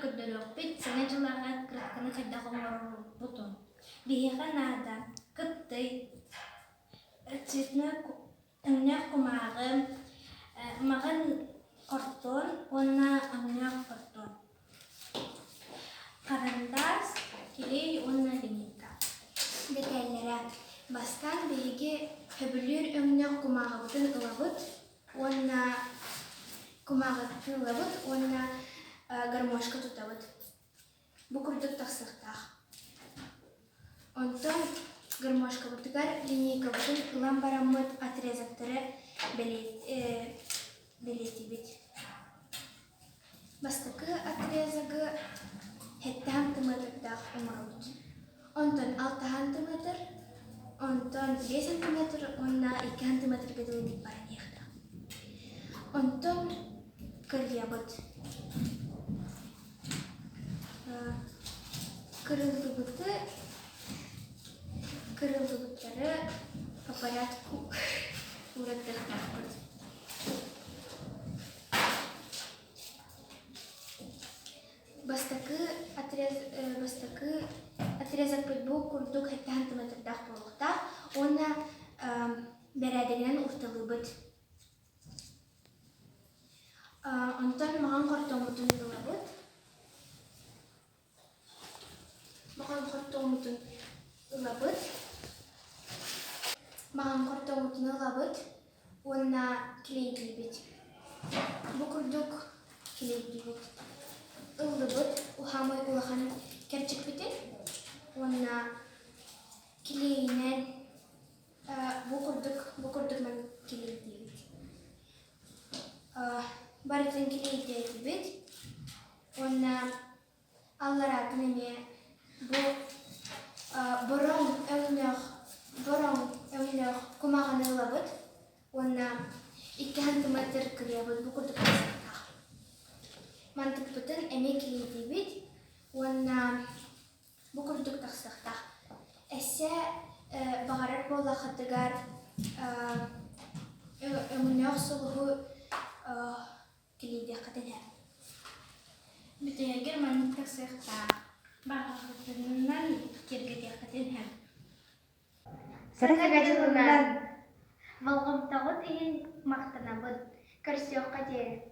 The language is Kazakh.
көрдөрөкпүт, сene жылаға кыракканы сайда қоңору бутун. Биһиға наада кыттай цветной ыңнях кумагы маған кортон, онна ыңнях кортон. Карандас, килей, онна линейка. Детайлера бастан биһиги хөбүлүр ыңнях кумагы бутун ылабыт, онна кумагы ылабыт, онна гармошка тутабыт. Бу курдук тахсыктах. Онтон гармошка бутугар линейка бутун ылан бараммыт отрезактары белетибит. Бастакы отрезагы 7 сантиметрдах умарбыт. Онтон 6 сантиметр, онтон 5 сантиметр, онна 2 сантиметр гедылдик баран яхта. Онтон кырьябыт. Кырылдыбыттары по порядку ураттыртакпыт. Бастакы отрезок бу курдук 7 сантиметрдах болукта, онна бәрәдегенен урталыбыт. Онтон маған кортомутун ылабыт. Маған кортомутун ылабыт, онна килейдибит. Бу курдук килейдибит. Ылдыбыт, ухамай улахан кепчик битин, онна килейнен бу курдук мен килейдибит. Барытын килейдибит, онна алларатын эме бу борон өңнөх кумаганы ылабыт, онна 2 сантиметр кырьябыт бу курдук тахсыктах. Мантык бутын эме килейдибит, онна бу курдук тахсыктах. Эссе багарар боллахатыгар өңнөх сулуху килейдек катыгар. Бүтәгер мантык тахсыктах. Багарытынан кергедек катыгар. Сарыга жылынан Волгом тагыт иен мактанабыт. Көрсөк катер.